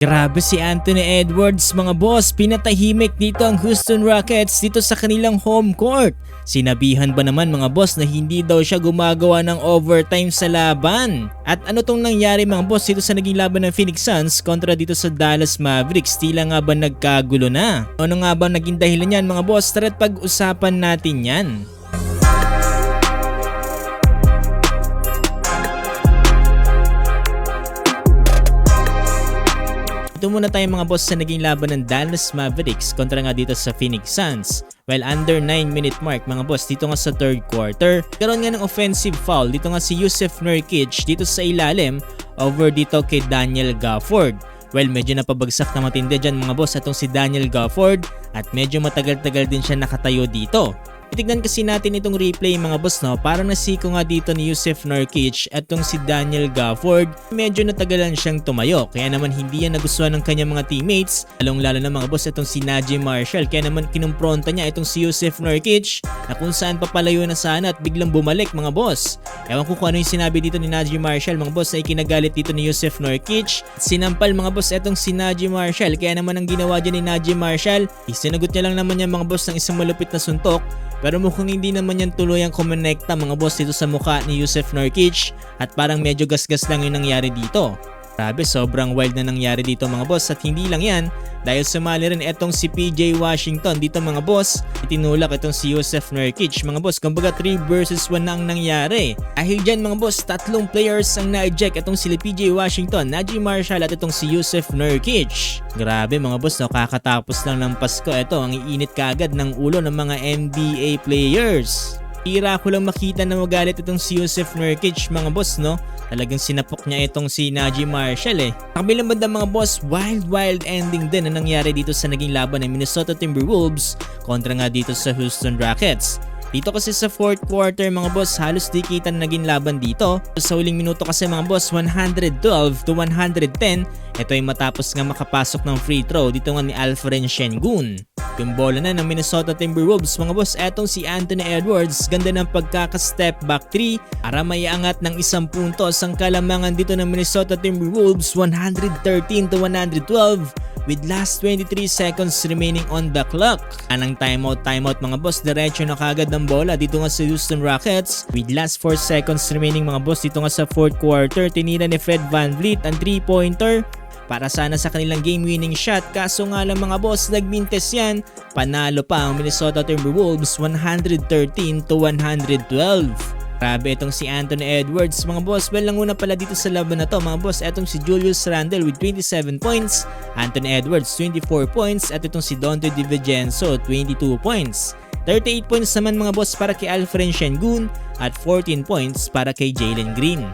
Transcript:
Grabe si Anthony Edwards mga boss, pinatahimik dito ang Houston Rockets dito sa kanilang home court. Sinabihan ba naman mga boss na hindi daw siya gumagawa ng overtime sa laban? At ano tong nangyari mga boss dito sa naging laban ng Phoenix Suns kontra dito sa Dallas Mavericks? Tila nga ba nagkagulo na? Ano nga ba naging dahilan yan mga boss? Tara't pag-usapan natin yan. Ito muna tayo mga boss sa naging laban ng Dallas Mavericks kontra nga dito sa Phoenix Suns. Well, under 9-minute mark mga boss dito nga sa third quarter. Karoon nga ng offensive foul dito nga si Jusuf Nurkic dito sa ilalim over dito kay Daniel Gafford. Well, medyo napabagsak na matindi dyan mga boss atong si Daniel Gafford at medyo matagal-tagal din siya nakatayo dito. Itignan kasi natin itong replay mga boss no, parang nasiko nga dito ni Jusuf Nurkic at itong si Daniel Gafford medyo natagalan siyang tumayo kaya naman hindi yan nagustuhan ng kanyang mga teammates lalong-lalo na mga boss itong si Naji Marshall kaya naman kinumpronta niya itong si Jusuf Nurkic na kung saan papalayo na sana at biglang bumalik mga boss. Ewan ko kung ano yung sinabi dito ni Naji Marshall mga boss na ikinagalit dito ni Jusuf Nurkic. Sinampal mga boss itong si Naji Marshall kaya naman ang ginawa dyan ni Naji Marshall isinagot niya lang naman yan mga boss ng isang malupit na suntok. Pero mukhang hindi naman yan tuluyang kumonekta mga boss dito sa mukha ni Jusuf Nurkic at parang medyo gasgas lang yung nangyari dito. Grabe, sobrang wild na nangyari dito mga boss at hindi lang yan dahil sumali rin etong si PJ Washington dito mga boss. Itinulak itong si Jusuf Nurkic mga boss, kumbaga 3 versus 1 na ang nangyari. Dahil dyan mga boss, tatlong players ang na-eject itong si PJ Washington, Naji Marshall at itong si Jusuf Nurkic. Grabe mga boss, no, kakatapos lang ng Pasko, ito ang iinit kaagad ng ulo ng mga NBA players. Tira ko lang makita na magalit itong si Jusuf Nurkic mga boss no. Talagang sinapok niya itong si Naji Marshall eh. Kabilang banda mga boss, wild ending din na nangyari dito sa naging laban ng Minnesota Timberwolves kontra nga dito sa Houston Rockets. Dito kasi sa fourth quarter mga boss, halos di kita na naging laban dito. Sa huling minuto kasi mga boss, 112 to 110. Ito ay matapos nga makapasok ng free throw dito nga ni Alperen Sengun. Yung bola na ng Minnesota Timberwolves mga boss, etong si Anthony Edwards, ganda ng pagkaka-step back 3 para maiangat ng isang puntos ang kalamangan dito ng Minnesota Timberwolves, 113 to 112 with last 23 seconds remaining on the clock. Anang timeout mga boss, diretso na kagad ng bola dito nga sa Houston Rockets with last 4 seconds remaining mga boss dito nga sa fourth quarter. Tinira ni Fred VanVleet ang 3-pointer para sana sa kanilang game-winning shot, kaso nga lang mga boss, nagmintes yan. Panalo pa ang Minnesota Timberwolves 113 to 112. Grabe itong si Anthony Edwards mga boss. Well, languna pala dito sa laban na to mga boss, etong si Julius Randle with 27 points, Anthony Edwards 24 points at itong si Donte DiVincenzo 22 points. 38 points naman mga boss para kay Alperen Sengun at 14 points para kay Jalen Green.